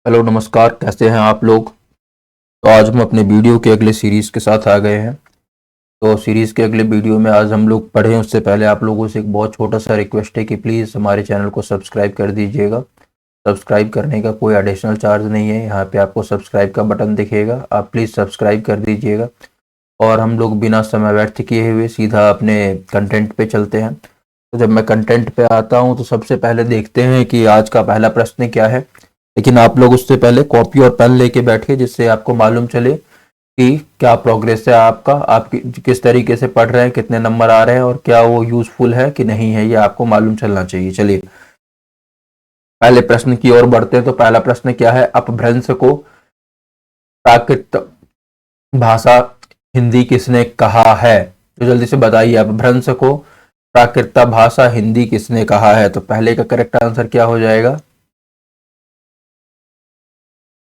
Hello नमस्कार, कैसे हैं आप लोग। तो आज हम अपने वीडियो के अगले सीरीज़ के साथ आ गए हैं। तो सीरीज़ के अगले वीडियो में आज हम लोग पढ़ें उससे पहले आप लोगों से एक बहुत छोटा सा रिक्वेस्ट है कि प्लीज़ हमारे चैनल को सब्सक्राइब कर दीजिएगा। सब्सक्राइब करने का कोई एडिशनल चार्ज नहीं है, यहाँ पे आपको सब्सक्राइब का बटन दिखेगा, आप प्लीज़ सब्सक्राइब कर दीजिएगा। और हम लोग बिना समय व्यर्थ किए हुए सीधा अपने कंटेंट पे चलते हैं। तो जब मैं कंटेंट पे आता हूँ तो सबसे पहले देखते हैं कि आज का पहला प्रश्न क्या है। लेकिन आप लोग उससे पहले कॉपी और पेन लेके बैठिए, जिससे आपको मालूम चले कि क्या प्रोग्रेस है आपका, आप किस तरीके से पढ़ रहे हैं, कितने नंबर आ रहे हैं और क्या वो यूजफुल है कि नहीं है, ये आपको मालूम चलना चाहिए। चलिए पहले प्रश्न की ओर बढ़ते हैं। तो पहला प्रश्न क्या है, अपभ्रंश को प्राकृत भाषा हिंदी किसने कहा है। तो जल्दी से बताइए, अपभ्रंश को प्राकृत भाषा हिंदी किसने कहा है। तो पहले का करेक्ट आंसर क्या हो जाएगा,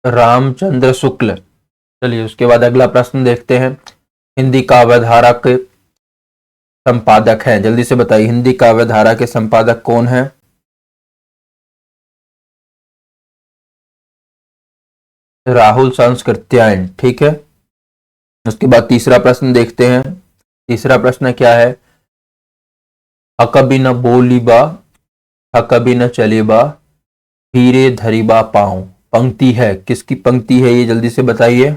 रामचंद्र शुक्ल। चलिए उसके बाद अगला प्रश्न देखते हैं। हिंदी काव्यधारा के संपादक हैं, जल्दी से बताइए हिंदी काव्यधारा के संपादक कौन है। राहुल संस्कृत्यायन, ठीक है। उसके बाद तीसरा प्रश्न देखते हैं। तीसरा प्रश्न क्या है, हकबी न बोलीबा हकबी न चलेबा हीरे धरीबा पाऊं, पंक्ति है, किसकी पंक्ति है ये जल्दी से बताइए।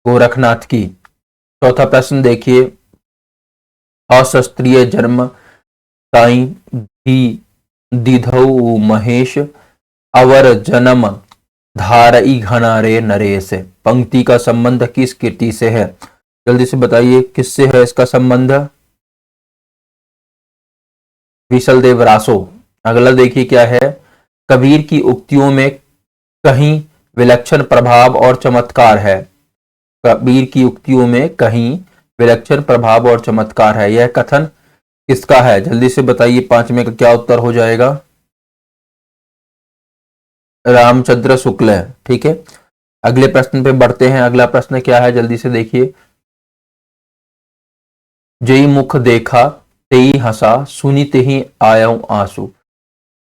गोरखनाथ की। चौथा प्रश्न देखिए, अशास्त्रीय जन्म ताई धी दिधौ महेश अवर जन्म धारई घना रे नरेश, पंक्ति का संबंध किस कृति से है। जल्दी से बताइए किससे है इसका संबंध। विशल देव रासो। अगला देखिए क्या है, कबीर की उक्तियों में कहीं विलक्षण प्रभाव और चमत्कार है। कबीर की उक्तियों में कहीं विलक्षण प्रभाव और चमत्कार है, यह कथन किसका है। जल्दी से बताइए, पांचवें का क्या उत्तर हो जाएगा, रामचंद्र शुक्ल है, ठीक है। अगले प्रश्न पे बढ़ते हैं। अगला प्रश्न क्या है जल्दी से देखिए, जई मुख देखा तेई हंसा सुनी ही आयो आंसू,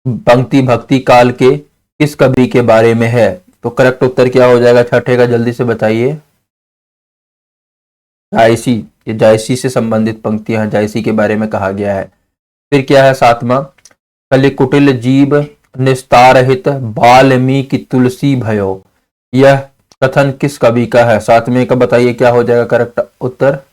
पंक्ति भक्ति काल के किस कवि के बारे में है। तो करेक्ट उत्तर क्या हो जाएगा छठे का, जल्दी से बताइए। जायसी, ये जायसी से संबंधित पंक्तियां, जायसी के बारे में कहा गया है। फिर क्या है सातवां, कलिकुटिल जीव निस्तार हित बाल्मीकि तुलसी भयो, यह कथन किस कवि का है। सातवें का बताइए क्या हो जाएगा करेक्ट उत्तर,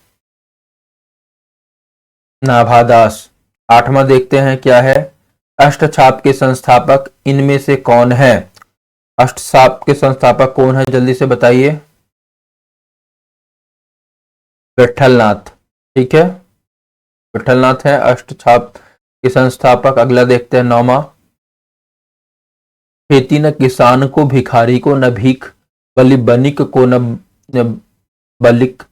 नाभादास। आठवां देखते हैं क्या है, अष्टछाप के संस्थापक इनमें से कौन है। अष्टछाप के संस्थापक कौन है जल्दी से बताइए, विठलनाथ, ठीक है, विठलनाथ है अष्टछाप के संस्थापक। अगला देखते हैं नौमा, खेती न किसान को भिखारी को न भीख बलि बनिक को न बलिक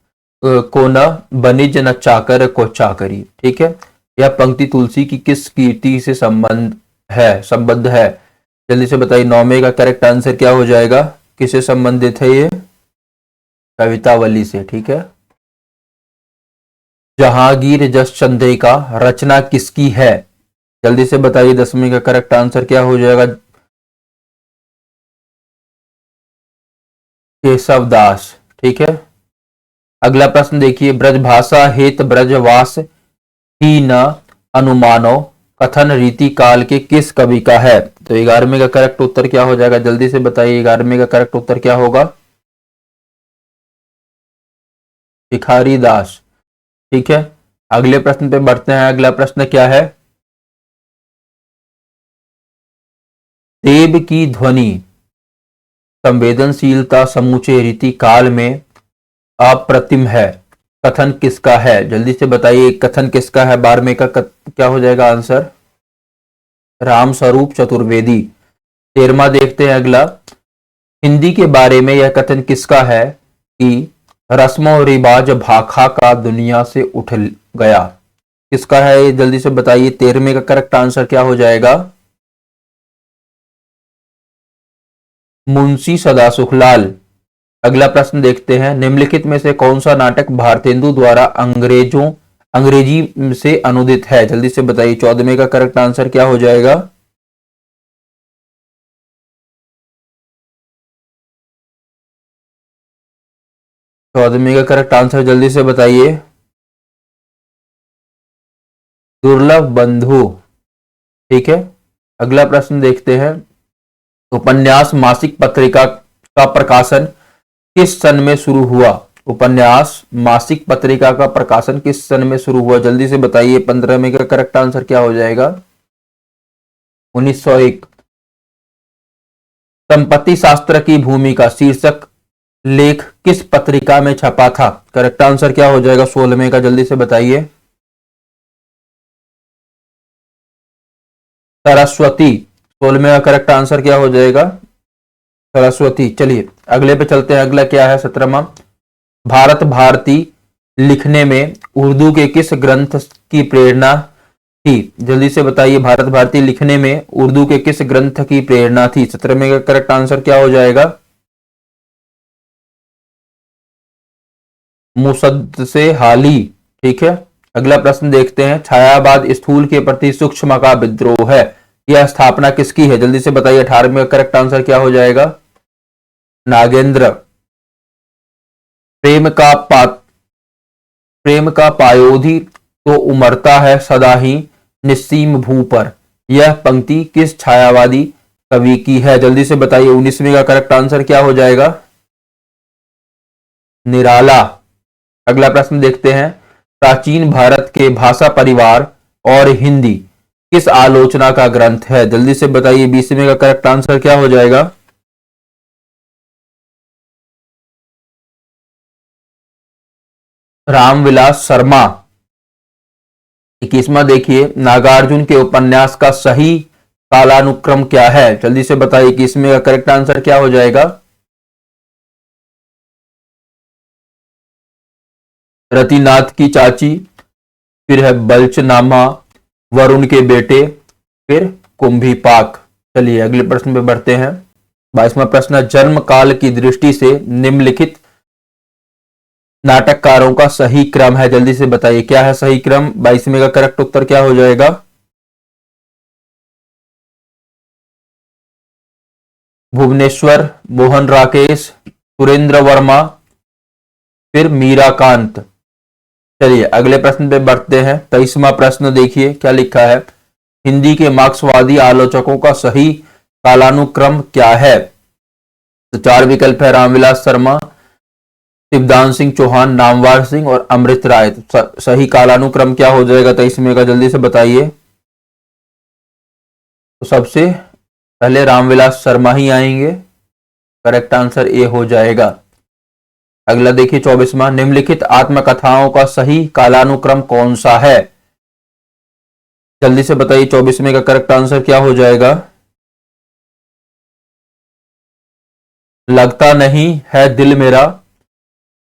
को न बनिज न चाकर को चाकरी, ठीक है। यह पंक्ति तुलसी की किस कीर्ति से संबद्ध है। जल्दी से बताइए, नौवे का करेक्ट आंसर क्या हो जाएगा, किससे संबंधित है ये, कवितावली से, ठीक है। जहांगीर जस चंदे का रचना किसकी है। जल्दी से बताइए, दसवीं का करेक्ट आंसर क्या हो जाएगा, केशवदास, ठीक है। अगला प्रश्न देखिए, ब्रजभाषा हेत ब्रजवास ही न अनुमानो कथन रीति काल के किस कवि का है। तो 11वें का करेक्ट उत्तर क्या हो जाएगा, जल्दी से बताइए 11वें का करेक्ट उत्तर क्या होगा, भिखारी दास, ठीक है। अगले प्रश्न पे बढ़ते हैं। अगला प्रश्न क्या है, देव की ध्वनि संवेदनशीलता समूचे रीति काल में अप्रतिम है, कथन किसका है। जल्दी से बताइए कथन किसका है, 12वें का क्या हो जाएगा आंसर, राम स्वरूप चतुर्वेदी। 13वां देखते हैं अगला, हिंदी के बारे में यह कथन किसका है कि रस्मों रिवाज भाखा का दुनिया से उठ गया, किसका है ये जल्दी से बताइए। 13वें का करेक्ट आंसर क्या हो जाएगा, मुंशी सदासुखलाल। अगला प्रश्न देखते हैं, निम्नलिखित में से कौन सा नाटक भारतेंदु द्वारा अंग्रेजी से अनुदित है। जल्दी से बताइए, 14वें का करेक्ट आंसर क्या हो जाएगा, 14वें का करेक्ट आंसर जल्दी से बताइए। दुर्लभ बंधु। ठीक है, अगला प्रश्न देखते हैं। उपन्यास मासिक पत्रिका का प्रकाशन किस सन में शुरू हुआ? उपन्यास मासिक पत्रिका का प्रकाशन किस सन में शुरू हुआ? जल्दी से बताइए। 15वें का करेक्ट आंसर क्या हो जाएगा? 1901। संपत्ति शास्त्र की भूमिका शीर्षक लेख किस पत्रिका में छपा था? करेक्ट आंसर क्या हो जाएगा 16वें का? जल्दी से बताइए। सरस्वती। 16वें का करेक्ट आंसर क्या हो जाएगा? सरस्वती। चलिए अगले पे चलते हैं। अगला क्या है? 17वां। भारत भारती लिखने में उर्दू के किस ग्रंथ की प्रेरणा थी? जल्दी से बताइए। भारत भारती लिखने में उर्दू के किस ग्रंथ की प्रेरणा थी? 17वें का करेक्ट आंसर क्या हो जाएगा? मुसद्दसे हाली। ठीक है, अगला प्रश्न देखते हैं। छायावाद स्थूल के प्रति सूक्ष्म का विद्रोह है, यह स्थापना किसकी है? जल्दी से बताइए। 18वें का करेक्ट आंसर क्या हो जाएगा? नागेंद्र। प्रेम का प्रेम का पायोधी तो उमड़ता है सदा ही निस्सीम भू पर, यह पंक्ति किस छायावादी कवि की है? जल्दी से बताइए। 19वें का करेक्ट आंसर क्या हो जाएगा? निराला। अगला प्रश्न देखते हैं। प्राचीन भारत के भाषा परिवार और हिंदी किस आलोचना का ग्रंथ है? जल्दी से बताइए। 20वें का करेक्ट आंसर क्या हो जाएगा? रामविलास शर्मा। 21वां देखिए। नागार्जुन के उपन्यास का सही कालानुक्रम क्या है? जल्दी से बताइए। 21वें का करेक्ट आंसर क्या हो जाएगा? रतिनाथ की चाची, फिर है बल्चनामा, वरुण के बेटे, फिर कुंभी पाक। चलिए अगले प्रश्न पे बढ़ते हैं। 22वां प्रश्न। जन्म काल की दृष्टि से निम्नलिखित नाटककारों का सही क्रम है? जल्दी से बताइए क्या है सही क्रम? 22वें का करेक्ट उत्तर क्या हो जाएगा? भुवनेश्वर, मोहन राकेश, सुरेंद्र वर्मा, फिर मीराकांत। चलिए अगले प्रश्न पे बढ़ते हैं। 23वां प्रश्न देखिए क्या लिखा है। हिंदी के मार्क्सवादी आलोचकों का सही कालानुक्रम क्या है? तो चार विकल्प है। रामविलास शर्मा, शिवदान सिंह चौहान, नामवर सिंह और अमृत राय। तो सही कालानुक्रम क्या हो जाएगा 23वें का? जल्दी से बताइए। तो सबसे पहले रामविलास शर्मा ही आएंगे। करेक्ट आंसर ए हो जाएगा। अगला देखिए 24वां। निम्नलिखित आत्मकथाओं का सही कालानुक्रम कौन सा है? जल्दी से बताइए। 24वें का करेक्ट आंसर क्या हो जाएगा? लगता नहीं है दिल मेरा,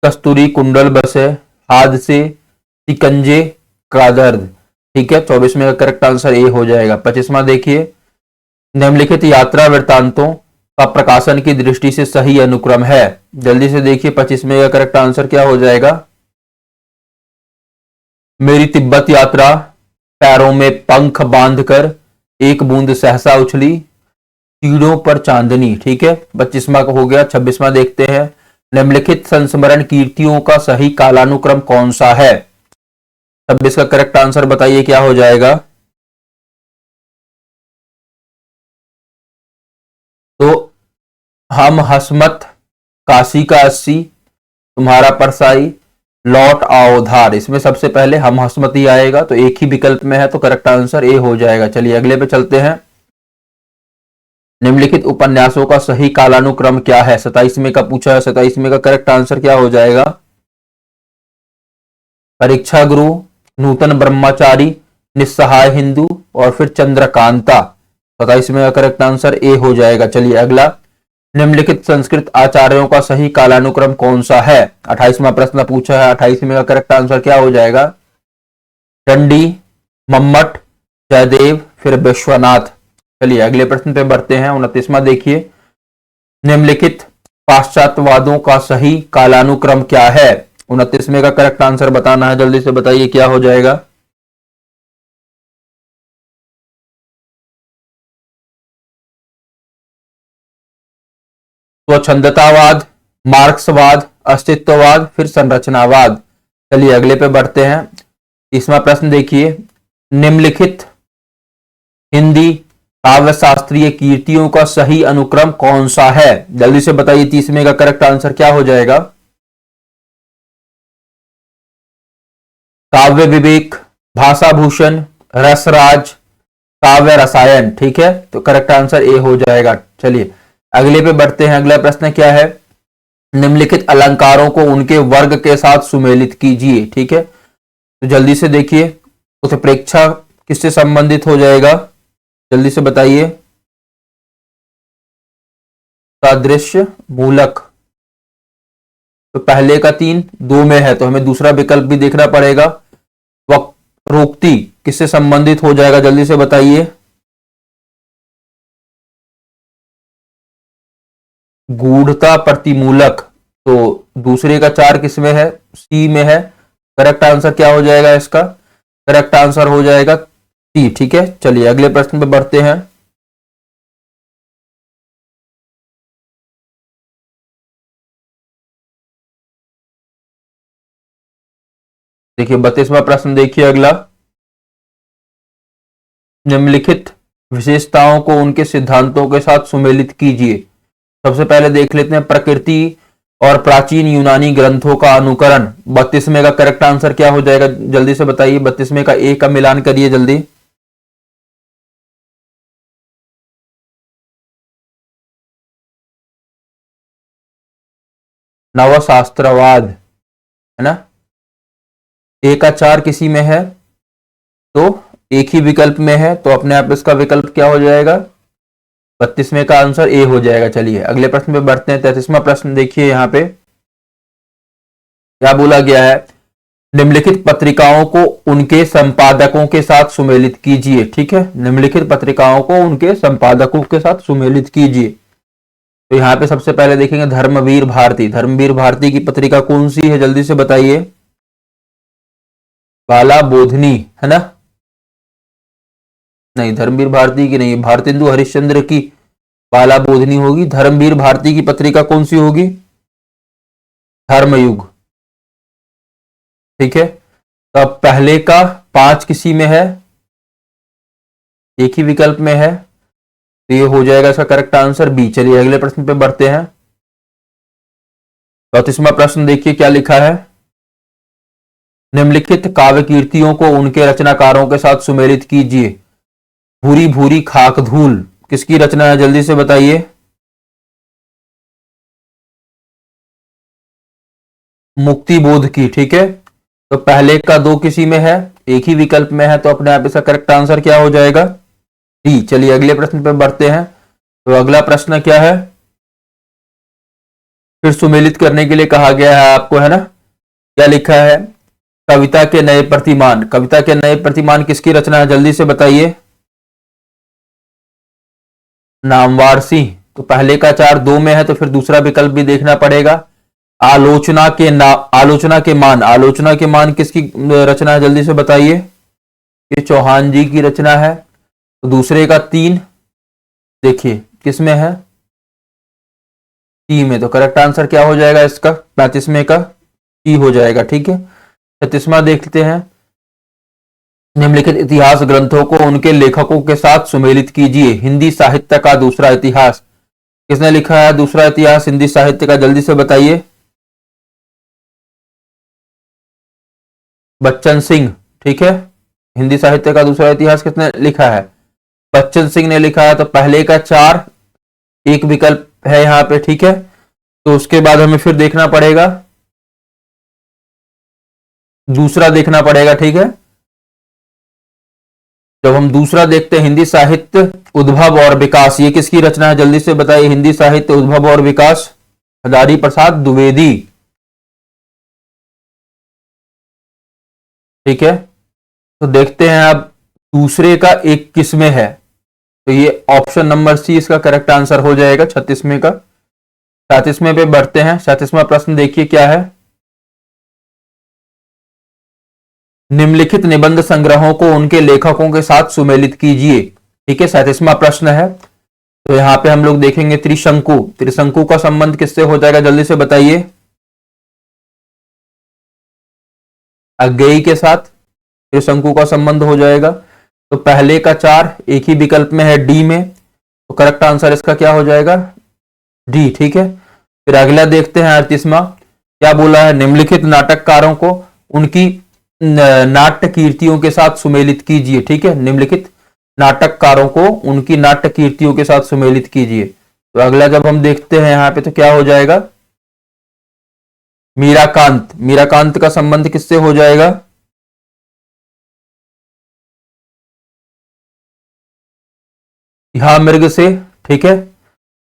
कस्तूरी कुंडल बसे, हादसे, शिकंजे का दर्द। ठीक है, 24वें का करेक्ट आंसर ए हो जाएगा। 25वां देखिए। निम्नलिखित यात्रा वृत्तांतों का प्रकाशन की दृष्टि से सही अनुक्रम है? जल्दी से देखिए। 25वें का करेक्ट आंसर क्या हो जाएगा? मेरी तिब्बत यात्रा, पैरों में पंख बांधकर, एक बूंद सहसा उछली, तीड़ों पर चांदनी। ठीक है, 25वां का हो गया। 26वां देखते हैं। निम्नलिखित संस्मरण कीर्तियों का सही कालानुक्रम कौन सा है? 26 का करेक्ट आंसर बताइए क्या हो जाएगा? तो हम हसमत, काशी का 80, तुम्हारा परसाई, लौट आओ धार। इसमें सबसे पहले हम हसमत ही आएगा, तो एक ही विकल्प में है, तो करेक्ट आंसर ए हो जाएगा। चलिए अगले पे चलते हैं। निम्नलिखित उपन्यासों का सही कालानुक्रम क्या है? 27वें का पूछा है। 27वें का करेक्ट आंसर क्या हो जाएगा? परीक्षा गुरु, नूतन ब्रह्मचारी, निस्सहाय हिंदू और फिर चंद्रकांता। 27वें का करेक्ट आंसर ए हो जाएगा। चलिए अगला। निम्नलिखित संस्कृत आचार्यों का सही कालानुक्रम कौन सा है? 28वां प्रश्न पूछा है। 28वें का करेक्ट आंसर क्या हो जाएगा? चंडी, मम्मट, जयदेव, फिर विश्वनाथ। चलिए अगले प्रश्न पे बढ़ते हैं। 29वां देखिए। निम्नलिखित पाश्चात्यवादों का सही कालानुक्रम क्या है? 29वें का करेक्ट आंसर बताना है, जल्दी से बताइए क्या हो जाएगा? स्वच्छंदतावाद, मार्क्सवाद, अस्तित्ववाद, फिर संरचनावाद। चलिए अगले पे बढ़ते हैं। तीसरा प्रश्न देखिए, निम्नलिखित हिंदी काव्य शास्त्रीय कीर्तियों का सही अनुक्रम कौन सा है? जल्दी से बताइए, तीसरे का करेक्ट आंसर क्या हो जाएगा? काव्य विवेक, भाषा भूषण, रसराज, काव्य रसायन। ठीक है, तो करेक्ट आंसर ए हो जाएगा। चलिए अगले पे बढ़ते हैं। अगला प्रश्न क्या है? निम्नलिखित अलंकारों को उनके वर्ग के साथ सुमेलित कीजिए। ठीक है, तो जल्दी से देखिए, उत्प्रेक्षा किससे संबंधित हो जाएगा? जल्दी से बताइए। सादृश्य मूलक, तो पहले का 3 2 में है, तो हमें दूसरा विकल्प भी देखना पड़ेगा। वक्रोक्ति किससे संबंधित हो जाएगा? जल्दी से बताइए। गूढ़ता प्रतिमूलक, तो दूसरे का 4 किस में है? सी में है। करेक्ट आंसर क्या हो जाएगा इसका? करेक्ट आंसर हो जाएगा सी। ठीक है, चलिए अगले प्रश्न पे बढ़ते हैं। देखिए 32वां प्रश्न देखिए अगला, निम्नलिखित विशेषताओं को उनके सिद्धांतों के साथ सुमेलित कीजिए। सबसे पहले देख लेते हैं, प्रकृति और प्राचीन यूनानी ग्रंथों का अनुकरण। 32वें का करेक्ट आंसर क्या हो जाएगा? जल्दी से बताइए। 32वें का ए का मिलान करिए जल्दी। नवशास्त्रवाद है ना। ए का 4 किसी में है, तो एक ही विकल्प में है, तो अपने आप इसका विकल्प क्या हो जाएगा? 32वें का आंसर ए हो जाएगा। चलिए अगले प्रश्न पे बढ़ते हैं। 33वां प्रश्न देखिए, यहां पे क्या बोला गया है? निम्नलिखित पत्रिकाओं को उनके संपादकों के साथ सुमेलित कीजिए। ठीक है, निम्नलिखित पत्रिकाओं को उनके संपादकों के साथ सुमेलित कीजिए। तो यहां पे सबसे पहले देखेंगे धर्मवीर भारती। धर्मवीर भारती की पत्रिका कौन सी है? जल्दी से बताइए। बाला बोधनी है ना? नहीं, धर्मवीर भारती की नहीं, भारतेंदु हरिश्चंद्र की बाला बोधनी होगी। धर्मवीर भारती की पत्रिका कौन सी होगी? धर्मयुग। ठीक है, तो अब पहले का 5 किसी में है? एक ही विकल्प में है, तो ये हो जाएगा इसका करेक्ट आंसर बी। चलिए अगले प्रश्न पे बढ़ते हैं। 34वां प्रश्न देखिए क्या लिखा है? निम्नलिखित काव्य कीर्तियों को उनके रचनाकारों के साथ सुमेलित कीजिए। भूरी भूरी खाक धूल किसकी रचना है? जल्दी से बताइए। मुक्ति बोध की। ठीक है, तो पहले का 2 किसी में है? एक ही विकल्प में है, तो अपने आप इसका करेक्ट आंसर क्या हो जाएगा? डी। चलिए अगले प्रश्न पे बढ़ते हैं। तो अगला प्रश्न क्या है? फिर सुमेलित करने के लिए कहा गया है आपको, है ना? क्या लिखा है? कविता के नए प्रतिमान। कविता के नए प्रतिमान किसकी रचना है? जल्दी से बताइए। नामवार सिंह। तो पहले का 4 2 में है, तो फिर दूसरा विकल्प भी देखना पड़ेगा। आलोचना के आलोचना के मान। आलोचना के मान किसकी रचना है? जल्दी से बताइए। ये चौहान जी की रचना है। तो दूसरे का 3 देखिए किस में है? टी में। तो करेक्ट आंसर क्या हो जाएगा इसका? 35वें का टी हो जाएगा। ठीक है, 36वां देखते हैं। निम्नलिखित इतिहास ग्रंथों को उनके लेखकों के साथ सुमेलित कीजिए। हिंदी साहित्य का दूसरा इतिहास। किसने लिखा है दूसरा इतिहास हिंदी साहित्य का? जल्दी से बताइए। बच्चन सिंह। ठीक है, हिंदी साहित्य का दूसरा इतिहास किसने लिखा है? बच्चन सिंह ने लिखा है। तो पहले का 4 एक विकल्प है यहां पे। ठीक है, तो उसके बाद हमें फिर देखना पड़ेगा, दूसरा देखना पड़ेगा। ठीक है, जब हम दूसरा देखते हैं, हिंदी साहित्य उद्भव और विकास, ये किसकी रचना है? जल्दी से बताइए। हिंदी साहित्य उद्भव और विकास, हजारी प्रसाद द्विवेदी। ठीक है, तो देखते हैं अब दूसरे का 1 किस में है? तो ये ऑप्शन नंबर सी इसका करेक्ट आंसर हो जाएगा 36वें का। 37वें पे बढ़ते हैं। 37वां प्रश्न देखिए क्या है? निम्नलिखित निबंध संग्रहों को उनके लेखकों के साथ सुमेलित कीजिए। ठीक है, 37वां प्रश्न है। तो यहां पे हम लोग देखेंगे त्रिशंकु। त्रिशंकु का संबंध किससे हो जाएगा? जल्दी से बताइए। अज्ञेय के साथ फिर शंकु का संबंध हो जाएगा। तो पहले का 4 एक ही विकल्प में है, डी में, तो करेक्ट आंसर इसका क्या हो जाएगा, डी। ठीक है, फिर अगला देखते हैं 38वां, क्या बोला है, निम्नलिखित नाटककारों को उनकी नाट्य कीर्तियों के साथ सुमेलित कीजिए। ठीक है, निम्नलिखित नाटककारों को उनकी नाट्य कीर्तियों के साथ सुमेलित कीजिए। तो अगला जब हम देखते हैं यहां पे तो क्या हो जाएगा, मीराकांत। मीराकांत का संबंध किससे हो जाएगा, यहां मृग से। ठीक है,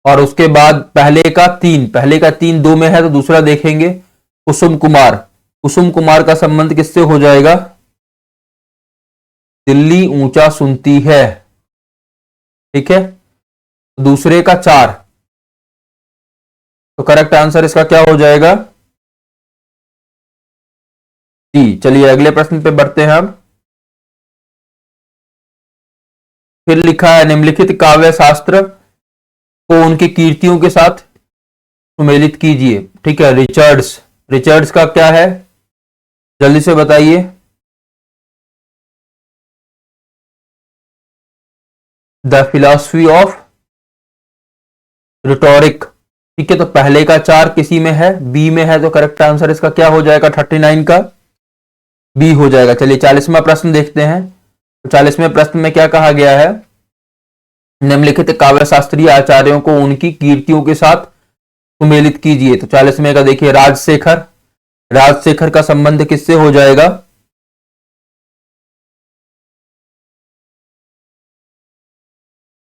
और उसके बाद पहले का 3 दो में है, तो दूसरा देखेंगे कुसुम कुमार। कुसुम कुमार का संबंध किससे हो जाएगा, दिल्ली ऊंचा सुनती है। ठीक है, दूसरे का 4, तो करेक्ट आंसर इसका क्या हो जाएगा, डी। चलिए अगले प्रश्न पे बढ़ते हैं। अब फिर लिखा है, निम्नलिखित काव्य शास्त्र को उनकी कीर्तियों के साथ सुमेलित कीजिए। ठीक है, रिचर्ड्स। रिचर्ड्स का क्या है, जल्दी से बताइए। The philosophy of rhetoric. ठीक है, तो पहले का 4 किसी में है, बी में है, तो करेक्ट आंसर इसका क्या हो जाएगा, 39 का बी हो जाएगा। चलिए 40वां प्रश्न देखते हैं। तो 40वें प्रश्न में क्या कहा गया है, निम्नलिखित काव्य शास्त्रीय आचार्यों को उनकी कीर्तियों के साथ सुमेलित कीजिए। तो 40वें का देखिए, राजशेखर। राजशेखर का संबंध किससे हो जाएगा,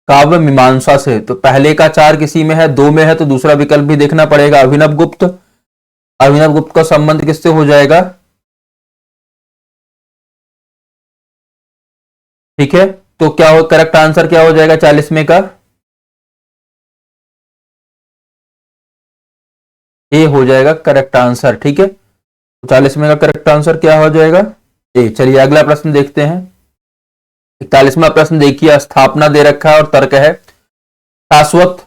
काव्य मीमांसा से। तो पहले का 4 किसी में है, 2 में है, तो दूसरा विकल्प भी देखना पड़ेगा, अभिनव गुप्त। अभिनव गुप्त का संबंध किससे हो जाएगा, ठीक है, तो क्या हो, करेक्ट आंसर क्या हो जाएगा 40वें का, ए हो जाएगा करेक्ट आंसर। ठीक है, तो 40वें का करेक्ट आंसर क्या हो जाएगा, ए। चलिए अगला प्रश्न देखते हैं। 41वां प्रश्न देखिए, स्थापना दे रखा है और तर्क है, शाश्वत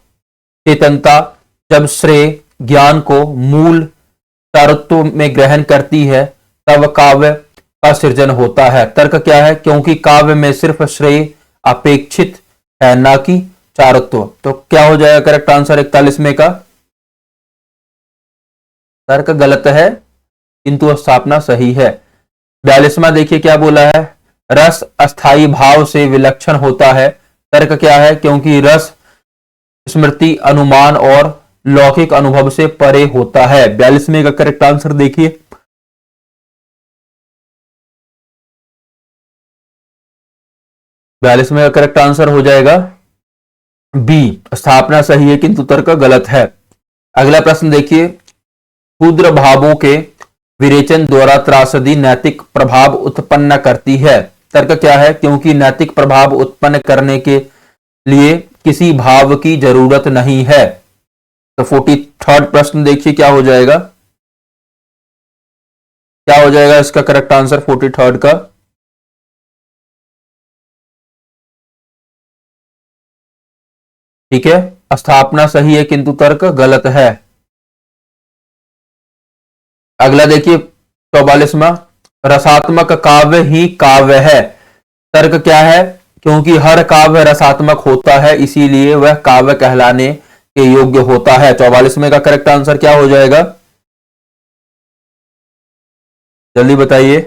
चेतनता जब श्रेय ज्ञान को मूल चारुत्व में ग्रहण करती है तब काव्य का सृजन होता है। तर्क क्या है, क्योंकि काव्य में सिर्फ श्रेय अपेक्षित है, ना कि चारुत्व। तो क्या हो जाएगा करेक्ट आंसर 41वें का, तर्क गलत है किंतु स्थापना सही है। 42वां देखिए क्या बोला है, रस अस्थाई भाव से विलक्षण होता है। तर्क क्या है, क्योंकि रस स्मृति अनुमान और लौकिक अनुभव से परे होता है। 42वें का करेक्ट आंसर देखिए, 42वें का करेक्ट आंसर हो जाएगा बी, स्थापना सही है किंतु तर्क गलत है। अगला प्रश्न देखिए, क्षुद्र भावों के विरेचन द्वारा त्रासदी नैतिक प्रभाव उत्पन्न करती है। तर्क क्या है, क्योंकि नैतिक प्रभाव उत्पन्न करने के लिए किसी भाव की जरूरत नहीं है। तो 43rd प्रश्न देखिए क्या हो जाएगा, क्या हो जाएगा इसका करेक्ट आंसर 43rd का, ठीक है, स्थापना सही है किंतु तर्क गलत है। अगला देखिए 44वां, रसात्मक काव्य ही काव्य है। तर्क क्या है, क्योंकि हर काव्य रसात्मक होता है इसीलिए वह काव्य कहलाने के योग्य होता है। 44वें का करेक्ट आंसर क्या हो जाएगा, जल्दी बताइए।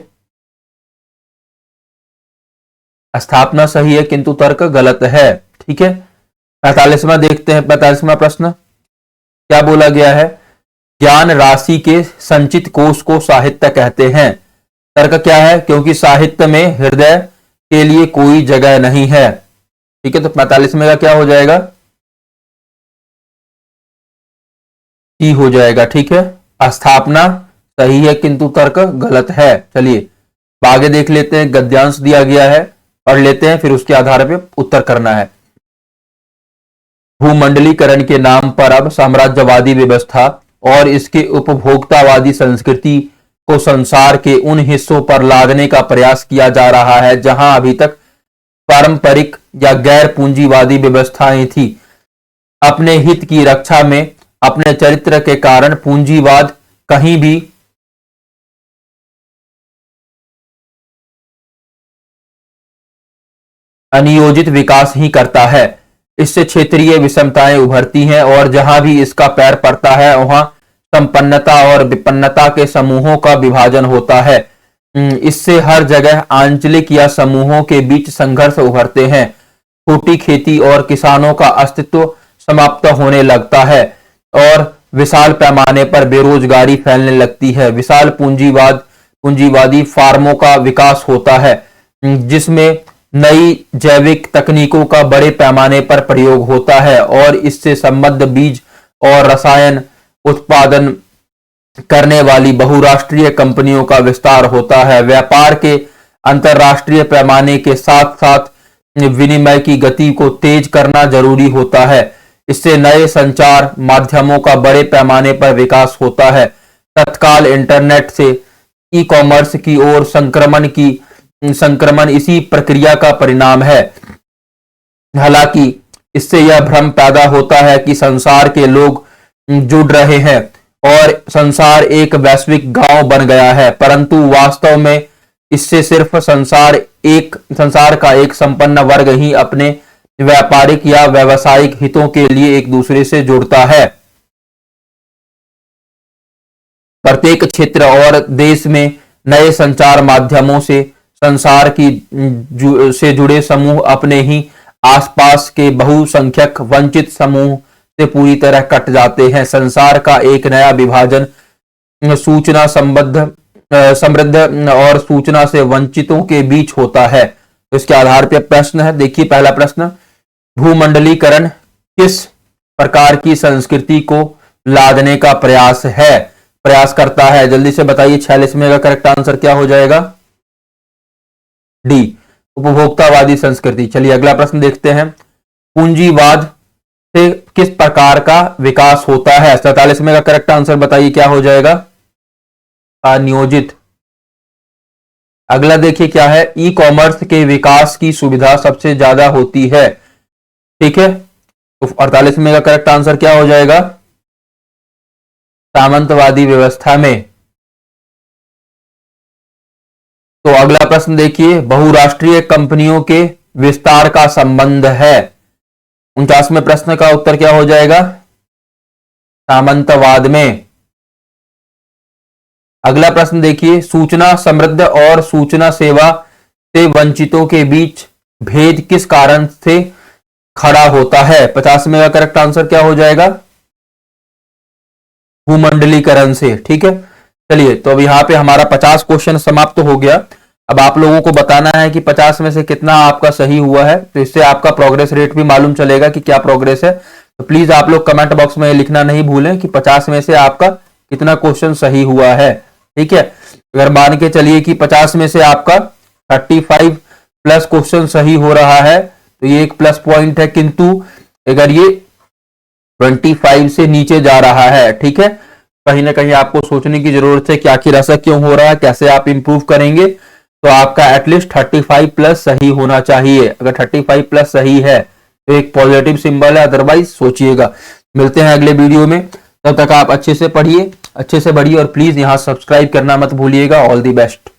स्थापना सही है किंतु तर्क गलत है। ठीक है, 45वां देखते हैं। 45वां प्रश्न क्या बोला गया है, ज्ञान राशि के संचित कोष को साहित्य कहते हैं। तर्क क्या है, क्योंकि साहित्य में हृदय के लिए कोई जगह नहीं है। ठीक है, तो 45वें का क्या हो जाएगा, ई हो जाएगा। ठीक है, स्थापना सही है किंतु तर्क गलत है। चलिए आगे देख लेते हैं, गद्यांश दिया गया है, पढ़ लेते हैं, फिर उसके आधार पर उत्तर करना है। भूमंडलीकरण के नाम पर अब साम्राज्यवादी व्यवस्था और इसके उपभोक्तावादी संस्कृति को संसार के उन हिस्सों पर लादने का प्रयास किया जा रहा है जहां अभी तक पारंपरिक या गैर पूंजीवादी व्यवस्थाएं थी। अपने हित की रक्षा में अपने चरित्र के कारण पूंजीवाद कहीं भी अनियोजित विकास ही करता है। इससे क्षेत्रीय विषमताएं उभरती हैं और जहां भी इसका पैर पड़ता है वहां संपन्नता और विपन्नता के समूहों का विभाजन होता है। इससे हर जगह आंचलिक या समूहों के बीच संघर्ष उभरते हैं। छोटी खेती और किसानों का अस्तित्व समाप्त होने लगता है और विशाल पैमाने पर बेरोजगारी फैलने लगती है। विशाल पूंजीवादी फार्मों का विकास होता है जिसमें नई जैविक तकनीकों का बड़े पैमाने पर प्रयोग होता है और इससे संबद्ध बीज और रसायन उत्पादन करने वाली बहुराष्ट्रीय कंपनियों का विस्तार होता है। व्यापार के अंतरराष्ट्रीय पैमाने के साथ साथ विनिमय की गति को तेज करना जरूरी होता है। इससे नए संचार माध्यमों का बड़े पैमाने पर विकास होता है। तत्काल इंटरनेट से ई कॉमर्स की ओर संक्रमण इसी प्रक्रिया का परिणाम है। हालांकि इससे यह भ्रम पैदा होता है कि संसार के लोग जुड़ रहे हैं और संसार एक वैश्विक गांव बन गया है, परंतु वास्तव में इससे सिर्फ संसार का एक संपन्न वर्ग ही अपने व्यापारिक या व्यावसायिक हितों के लिए एक दूसरे से जुड़ता है। प्रत्येक क्षेत्र और देश में नए संचार माध्यमों से संसार से जुड़े समूह अपने ही आसपास के बहुसंख्यक वंचित समूह से पूरी तरह कट जाते हैं। संसार का एक नया विभाजन सूचना समृद्ध और सूचना से वंचितों के बीच होता है। तो इसके आधार पर प्रश्न है, देखिए पहला प्रश्न, भूमंडलीकरण किस प्रकार की संस्कृति को लादने का प्रयास करता है? जल्दी से बताइए 46वें का करेक्ट आंसर क्या हो जाएगा? डी, उपभोक्तावादी संस्कृति। चलिए अगला प्रश्न देखते हैं, पूंजीवाद से किस प्रकार का विकास होता है? 47वें का करेक्ट आंसर बताइए क्या हो जाएगा? अनियोजित। अगला देखिए क्या है, ई कॉमर्स के विकास की सुविधा सबसे ज्यादा होती है। ठीक है, तो 48वें का करेक्ट आंसर क्या हो जाएगा? सामंतवादी व्यवस्था में। तो अगला प्रश्न देखिए, बहुराष्ट्रीय कंपनियों के विस्तार का संबंध है। 49वें प्रश्न का उत्तर क्या हो जाएगा? सामंतवाद में। अगला प्रश्न देखिए, सूचना समृद्ध और सूचना सेवा से वंचितों के बीच भेद किस कारण से खड़ा होता है? 50वें का करेक्ट आंसर क्या हो जाएगा? भूमंडलीकरण से। ठीक है, चलिए तो अब यहाँ पे हमारा 50 क्वेश्चन समाप्त हो गया। अब आप लोगों को बताना है कि 50 में से कितना आपका सही हुआ है, तो इससे आपका प्रोग्रेस रेट भी मालूम चलेगा कि क्या प्रोग्रेस है। तो प्लीज आप लोग कमेंट बॉक्स में लिखना नहीं भूलें कि 50 में से आपका कितना क्वेश्चन सही हुआ है। ठीक है, अगर मान के चलिए कि 50 में से आपका 35 प्लस क्वेश्चन सही हो रहा है तो ये एक प्लस पॉइंट है, किंतु अगर ये 25 से नीचे जा रहा है, ठीक है, कहीं ना कहीं आपको सोचने की जरूरत है कि आखिर ऐसा क्यों हो रहा है, कैसे आप इंप्रूव करेंगे। तो आपका एटलीस्ट 35 प्लस सही होना चाहिए। अगर 35 प्लस सही है तो एक पॉजिटिव सिंबल है, अदरवाइज सोचिएगा। मिलते हैं अगले वीडियो में, तब तक आप अच्छे से पढ़िए, अच्छे से बढ़िए और प्लीज यहाँ सब्सक्राइब करना मत भूलिएगा। All the best.